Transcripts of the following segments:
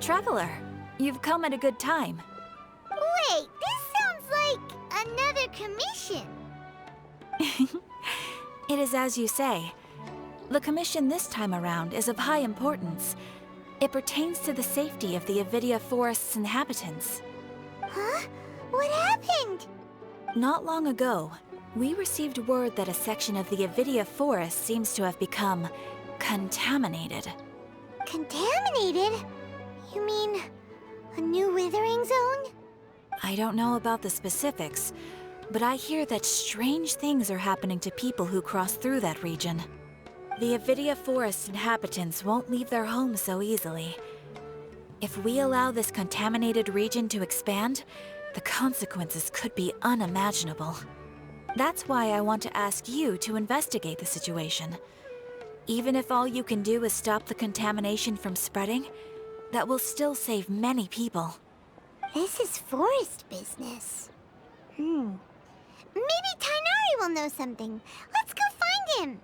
Traveler, you've come at a good time. Wait, this sounds like another commission. It is as you say. The commission this time around is of high importance. It pertains to the safety of the Avidia Forest's inhabitants. Huh? What happened? Not long ago, we received word that a section of the Avidia Forest seems to have become contaminated. Contaminated? You mean a new withering zone? I don't know about the specifics, but I hear that strange things are happening to people who cross through that region. The Avidia Forest inhabitants won't leave their homes so easily. If we allow this contaminated region to expand, the consequences could be unimaginable. That's why I want to ask you to investigate the situation. Even if all you can do is stop the contamination from spreading, that will still save many people. This is forest business. Maybe Tainari will know something. Let's go find him.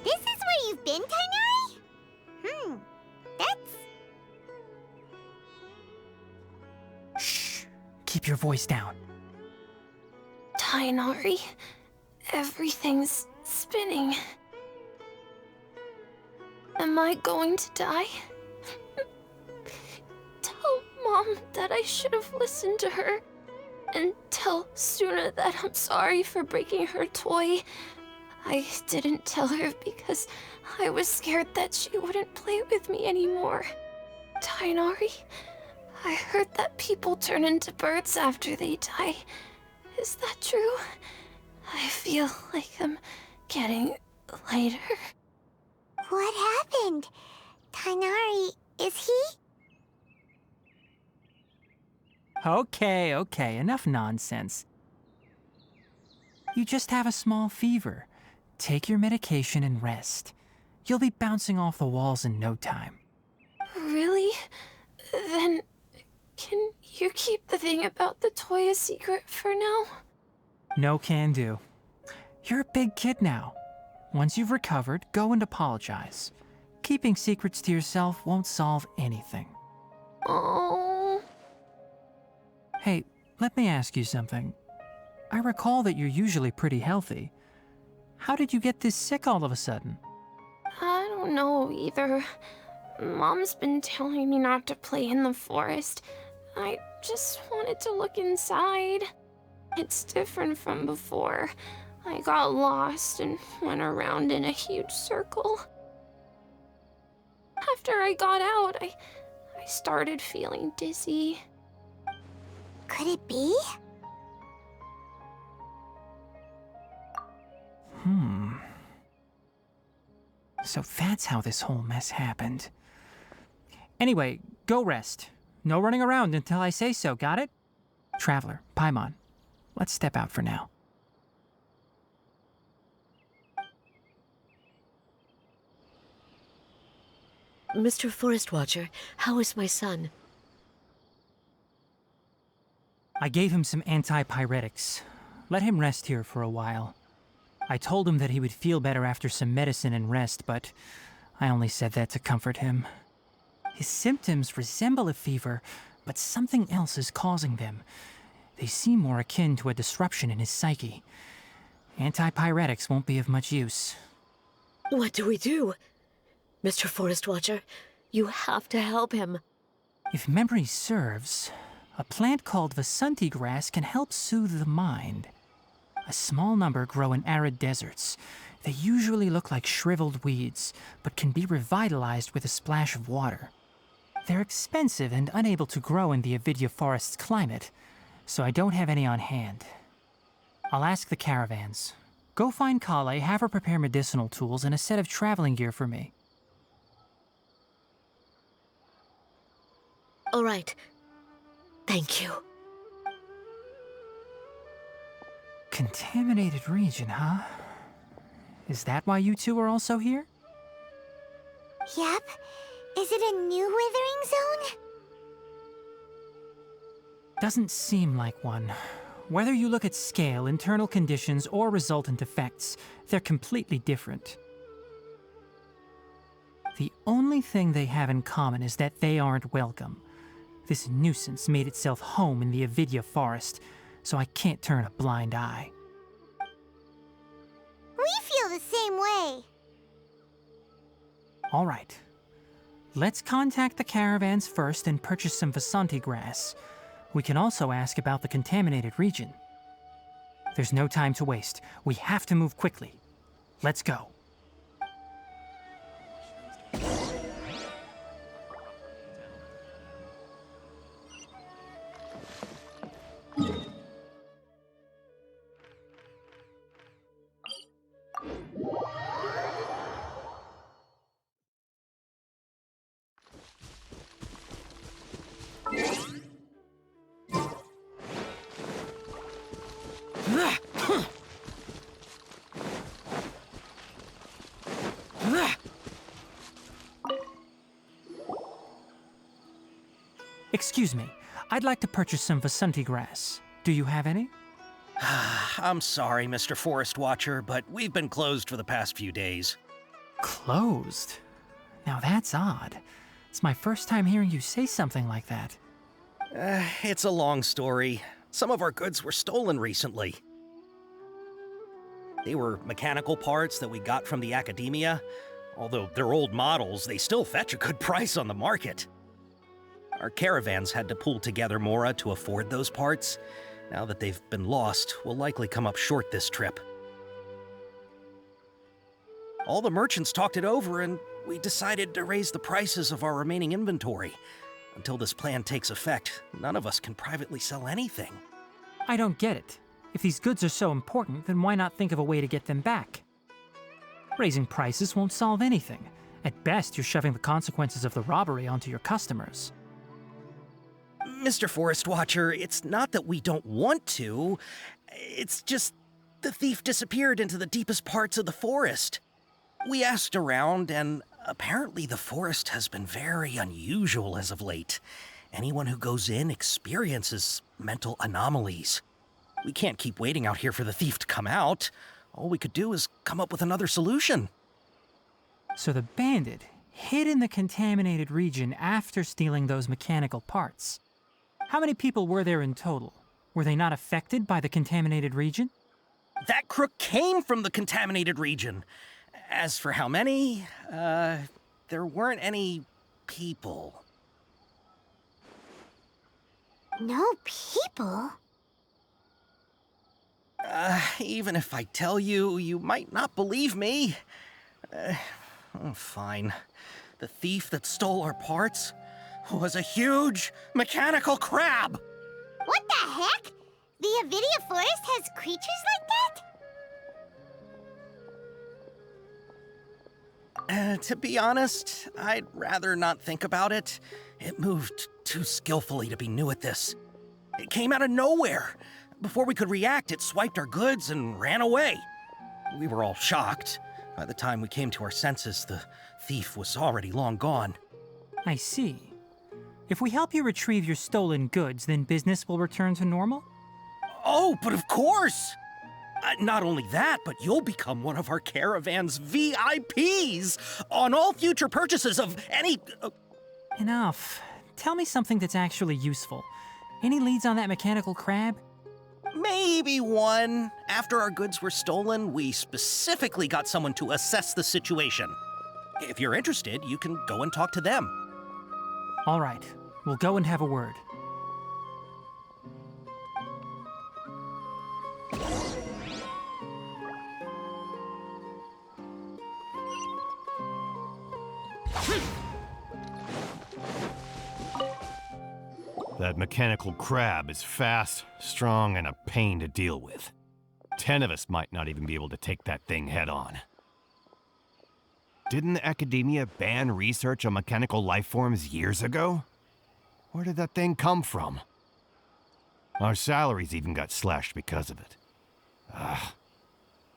This is where you've been, Tainari? That's... Shh! Keep your voice down. Tainari, everything's spinning. Am I going to die? Tell Mom that I should have listened to her. And tell Suna that I'm sorry for breaking her toy. I didn't tell her because I was scared that she wouldn't play with me anymore. Tainari, I heard that people turn into birds after they die. Is that true? I feel like I'm getting lighter. What happened? Tainari, is he? Okay, enough nonsense. You just have a small fever. Take your medication and rest. You'll be bouncing off the walls in no time. Really? Then, can you keep the thing about the toy a secret for now? No can do. You're a big kid now. Once you've recovered, go and apologize. Keeping secrets to yourself won't solve anything. Oh. Hey, let me ask you something. I recall that you're usually pretty healthy. How did you get this sick all of a sudden? I don't know either. Mom's been telling me not to play in the forest. I just wanted to look inside. It's different from before. I got lost and went around in a huge circle. After I got out, I started feeling dizzy. Could it be? So that's how this whole mess happened. Anyway, go rest. No running around until I say so, got it? Traveler, Paimon, let's step out for now. Mr. Forest Watcher, how is my son? I gave him some antipyretics. Let him rest here for a while. I told him that he would feel better after some medicine and rest, but I only said that to comfort him. His symptoms resemble a fever, but something else is causing them. They seem more akin to a disruption in his psyche. Antipyretics won't be of much use. What do we do? Mr. Forest Watcher, you have to help him. If memory serves, a plant called Vasanti grass can help soothe the mind. A small number grow in arid deserts. They usually look like shriveled weeds, but can be revitalized with a splash of water. They're expensive and unable to grow in the Avidya forest's climate, so I don't have any on hand. I'll ask the caravans. Go find Kale, have her prepare medicinal tools and a set of traveling gear for me. All right. Thank you. Contaminated region, huh? Is that why you two are also here? Yep. Is it a new withering zone? Doesn't seem like one. Whether you look at scale, internal conditions, or resultant effects, they're completely different. The only thing they have in common is that they aren't welcome. This nuisance made itself home in the Avidya forest, so I can't turn a blind eye. We feel the same way. All right. Let's contact the caravans first and purchase some Vasanti grass. We can also ask about the contaminated region. There's no time to waste. We have to move quickly. Let's go. Excuse me, I'd like to purchase some Vasanti grass. Do you have any? I'm sorry, Mr. Forest Watcher, but we've been closed for the past few days. Closed? Now that's odd. It's my first time hearing you say something like that. It's a long story. Some of our goods were stolen recently. They were mechanical parts that we got from the academia. Although they're old models, they still fetch a good price on the market. Our caravans had to pool together Mora to afford those parts. Now that they've been lost, we'll likely come up short this trip. All the merchants talked it over, and we decided to raise the prices of our remaining inventory. Until this plan takes effect, none of us can privately sell anything. I don't get it. If these goods are so important, then why not think of a way to get them back? Raising prices won't solve anything. At best, you're shoving the consequences of the robbery onto your customers. Mr. Forest Watcher, it's not that we don't want to. It's just the thief disappeared into the deepest parts of the forest. We asked around, and apparently the forest has been very unusual as of late. Anyone who goes in experiences mental anomalies. We can't keep waiting out here for the thief to come out. All we could do is come up with another solution. So the bandit hid in the contaminated region after stealing those mechanical parts. How many people were there in total? Were they not affected by the contaminated region? That crook came from the contaminated region. As for how many, there weren't any people. No people? Even if I tell you, you might not believe me. Fine. The thief that stole our parts was a huge mechanical crab! What the heck? The Avidya forest has creatures like that? To be honest, I'd rather not think about it. It moved too skillfully to be new at this. It came out of nowhere. Before we could react, it swiped our goods and ran away. We were all shocked. By the time we came to our senses, the thief was already long gone. I see. If we help you retrieve your stolen goods, then business will return to normal? Oh, but of course! Not only that, but you'll become one of our caravan's VIPs on all future purchases of any... Enough. Tell me something that's actually useful. Any leads on that mechanical crab? Maybe one. After our goods were stolen, we specifically got someone to assess the situation. If you're interested, you can go and talk to them. All right. We'll go and have a word. That mechanical crab is fast, strong, and a pain to deal with. 10 of us might not even be able to take that thing head on. Didn't the academia ban research on mechanical life forms years ago? Where did that thing come from? Our salaries even got slashed because of it.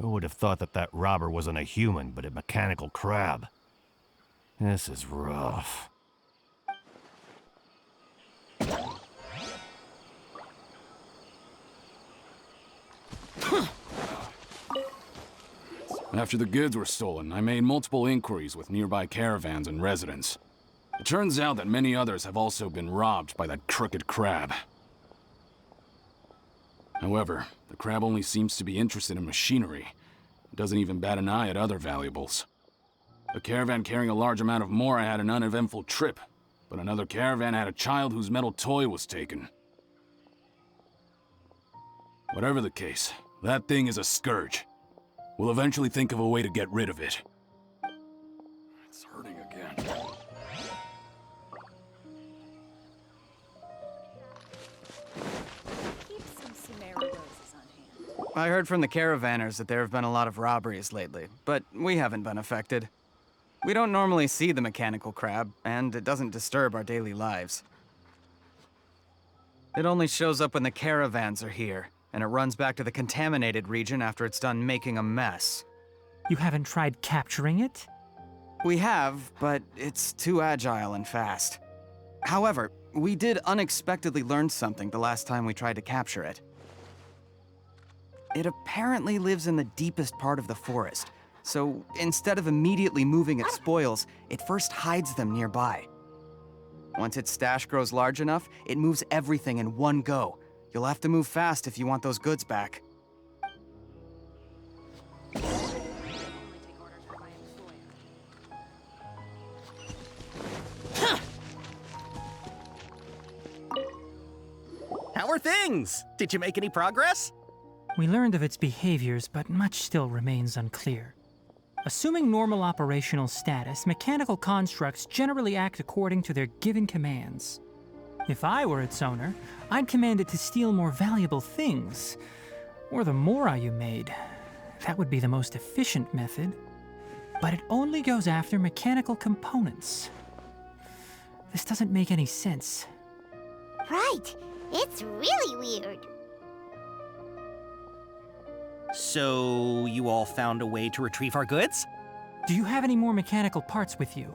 Who would have thought that that robber wasn't a human, but a mechanical crab? This is rough. After the goods were stolen, I made multiple inquiries with nearby caravans and residents. It turns out that many others have also been robbed by that crooked crab. However, the crab only seems to be interested in machinery. It doesn't even bat an eye at other valuables. A caravan carrying a large amount of Mora had an uneventful trip, but another caravan had a child whose metal toy was taken. Whatever the case, that thing is a scourge. We'll eventually think of a way to get rid of it. It's hurting again. I heard from the caravanners that there have been a lot of robberies lately, but we haven't been affected. We don't normally see the mechanical crab, and it doesn't disturb our daily lives. It only shows up when the caravans are here, and it runs back to the contaminated region after it's done making a mess. You haven't tried capturing it? We have, but it's too agile and fast. However, we did unexpectedly learn something the last time we tried to capture it. It apparently lives in the deepest part of the forest, so instead of immediately moving its spoils, it first hides them nearby. Once its stash grows large enough, it moves everything in one go. You'll have to move fast if you want those goods back. How are things? Did you make any progress? We learned of its behaviors, but much still remains unclear. Assuming normal operational status, mechanical constructs generally act according to their given commands. If I were its owner, I'd command it to steal more valuable things. Or the Mora you made. That would be the most efficient method. But it only goes after mechanical components. This doesn't make any sense. Right. It's really weird. So, you all found a way to retrieve our goods? Do you have any more mechanical parts with you?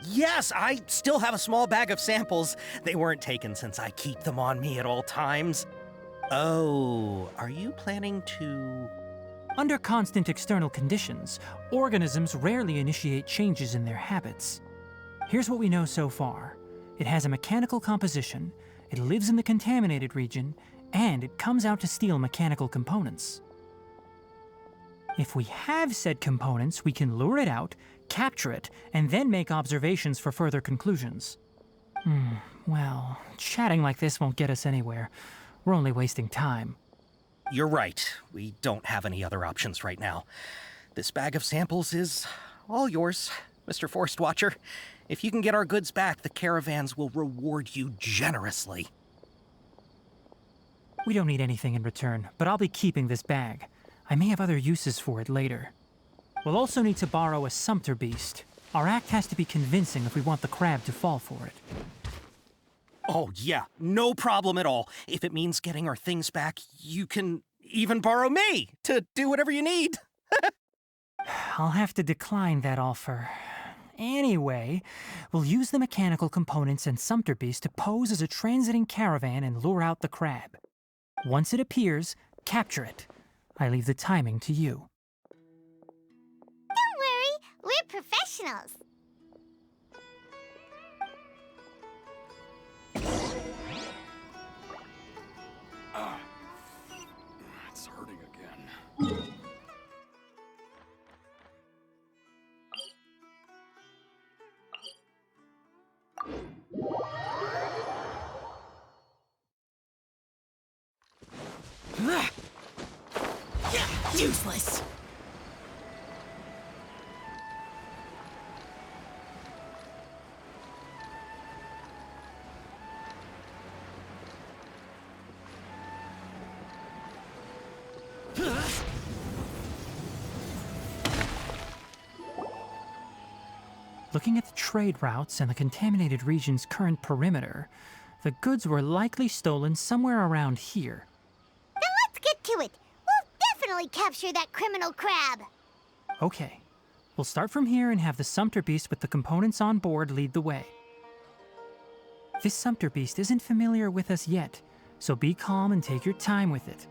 Yes, I still have a small bag of samples. They weren't taken since I keep them on me at all times. Oh, are you planning to... Under constant external conditions, organisms rarely initiate changes in their habits. Here's what we know so far. It has a mechanical composition, it lives in the contaminated region, and it comes out to steal mechanical components. If we have said components, we can lure it out, capture it, and then make observations for further conclusions. Well, chatting like this won't get us anywhere. We're only wasting time. You're right. We don't have any other options right now. This bag of samples is all yours, Mr. Forest Watcher. If you can get our goods back, the caravans will reward you generously. We don't need anything in return, but I'll be keeping this bag. I may have other uses for it later. We'll also need to borrow a sumpter beast. Our act has to be convincing if we want the crab to fall for it. Oh, yeah, no problem at all. If it means getting our things back, you can even borrow me to do whatever you need. I'll have to decline that offer. Anyway, we'll use the mechanical components and sumpter beast to pose as a transiting caravan and lure out the crab. Once it appears, capture it. I leave the timing to you. Don't worry, we're professionals. It's hurting again. Useless! Looking at the trade routes and the contaminated region's current perimeter, the goods were likely stolen somewhere around here. Then let's get to it. We'll definitely capture that criminal crab. Okay, we'll start from here and have the Sumpter Beast with the components on board lead the way. This Sumpter Beast isn't familiar with us yet, so be calm and take your time with it.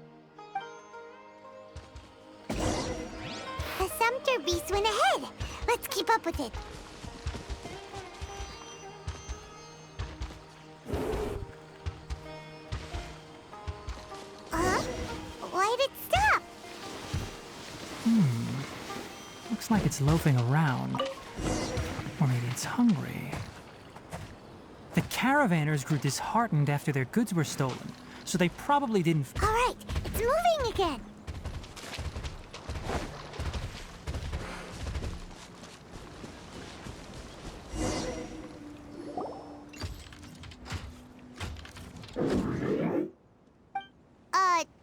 The Sumpter Beast went ahead. Let's keep up with it. Why'd it stop? Looks like it's loafing around. Or maybe it's hungry. The caravanners grew disheartened after their goods were stolen, so they probably didn't... All right, it's moving again.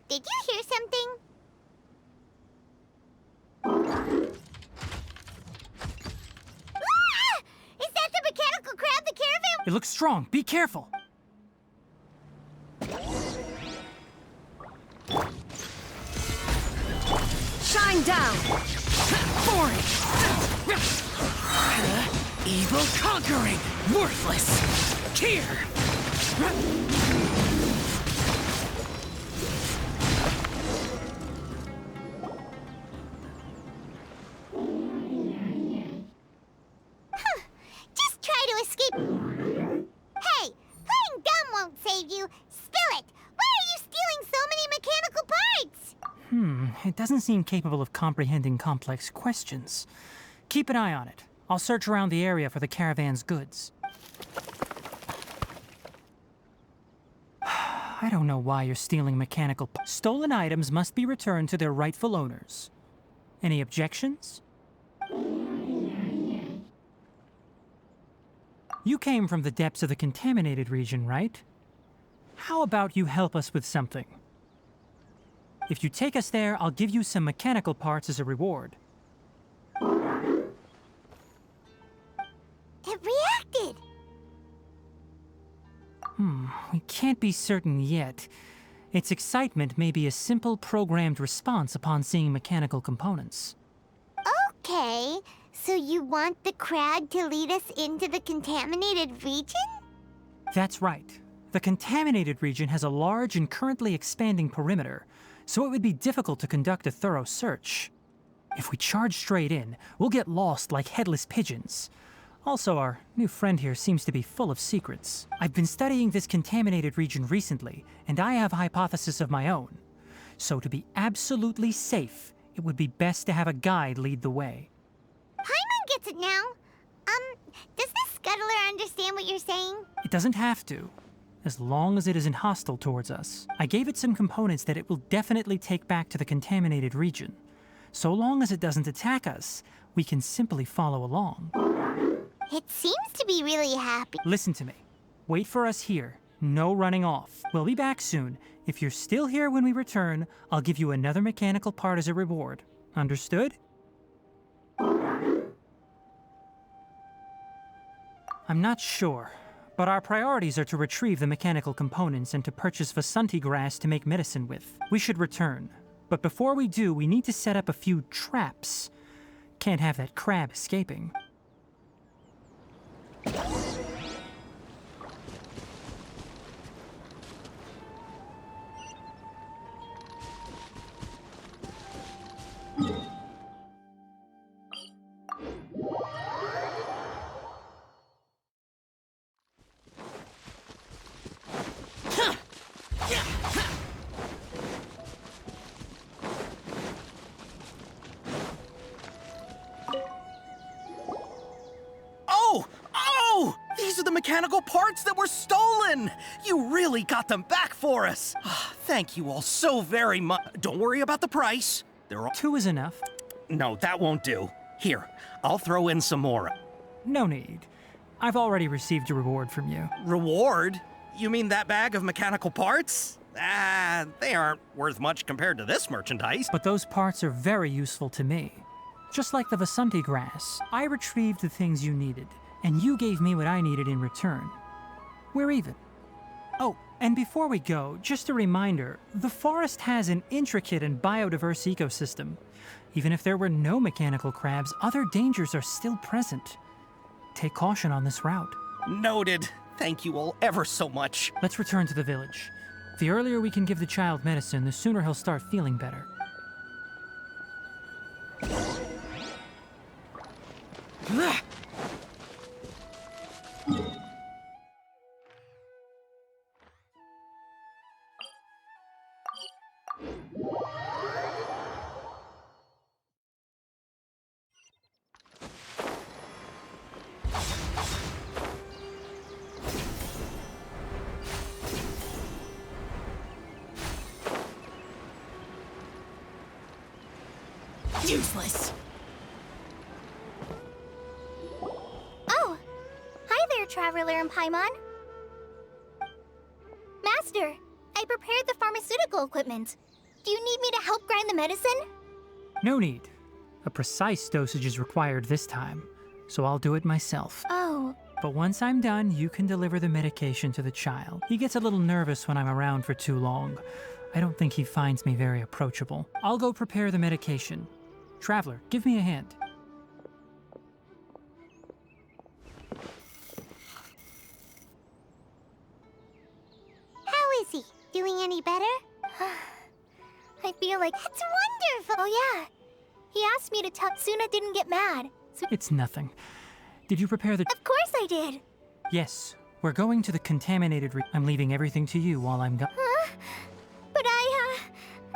Did you hear something? Ah! Is that the mechanical crab the caravan? It looks strong. Be careful. Shine down! For it! Evil conquering! Worthless! Here! Just try to escape. Hey, playing dumb won't save you. Spill it. Why are you stealing so many mechanical parts? It doesn't seem capable of comprehending complex questions. Keep an eye on it. I'll search around the area for the caravan's goods. I don't know why you're stealing mechanical Stolen items must be returned to their rightful owners. Any objections? You came from the depths of the contaminated region, right? How about you help us with something? If you take us there, I'll give you some mechanical parts as a reward. It reacted. We can't be certain yet. Its excitement may be a simple programmed response upon seeing mechanical components. Okay, so you want the crab to lead us into the contaminated region? That's right. The contaminated region has a large and currently expanding perimeter, so it would be difficult to conduct a thorough search. If we charge straight in, we'll get lost like headless pigeons. Also, our new friend here seems to be full of secrets. I've been studying this contaminated region recently, and I have a hypothesis of my own. So to be absolutely safe, it would be best to have a guide lead the way. Paimon gets it now. Does this scuttler understand what you're saying? It doesn't have to, as long as it isn't hostile towards us. I gave it some components that it will definitely take back to the contaminated region. So long as it doesn't attack us, we can simply follow along. It seems to be really happy. Listen to me. Wait for us here. No running off. We'll be back soon. If you're still here when we return, I'll give you another mechanical part as a reward. Understood? I'm not sure, but our priorities are to retrieve the mechanical components and to purchase Vasanti grass to make medicine with. We should return. But before we do, we need to set up a few traps. Can't have that crab escaping. These are the mechanical parts that were stolen! You really got them back for us! Thank you all so very much. Don't worry about the price. They're all... 2 is enough. No, that won't do. Here, I'll throw in some more. No need. I've already received a reward from you. Reward? You mean that bag of mechanical parts? They aren't worth much compared to this merchandise. But those parts are very useful to me. Just like the Vasanti grass, I retrieved the things you needed, and you gave me what I needed in return. We're even. Oh, and before we go, just a reminder, the forest has an intricate and biodiverse ecosystem. Even if there were no mechanical crabs, other dangers are still present. Take caution on this route. Noted. Thank you all ever so much. Let's return to the village. The earlier we can give the child medicine, the sooner he'll start feeling better. Useless. Oh! Hi there, Traveler and Paimon. Master, I prepared the pharmaceutical equipment. Do you need me to help grind the medicine? No need. A precise dosage is required this time, so I'll do it myself. Oh. But once I'm done, you can deliver the medication to the child. He gets a little nervous when I'm around for too long. I don't think he finds me very approachable. I'll go prepare the medication. Traveler, give me a hand. How is he? Doing any better? I feel like it's wonderful. Oh yeah. He asked me to tell Suna didn't get mad. So It's nothing. Did you prepare the... of course I did. Yes, we're going to the contaminated I'm leaving everything to you while I'm gone. Huh? But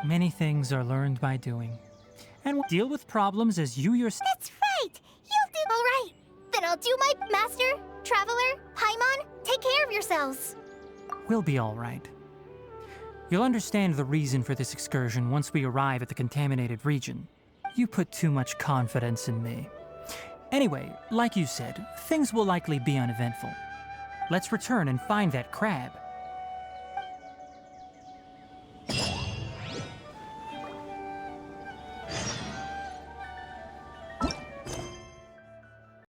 Many things are learned by doing. And we'll deal with problems as you yourself... That's right! You'll do... Alright, then I'll do my... Master, Traveler, Paimon, take care of yourselves. We'll be all right. You'll understand the reason for this excursion once we arrive at the contaminated region. You put too much confidence in me. Anyway, like you said, things will likely be uneventful. Let's return and find that crab.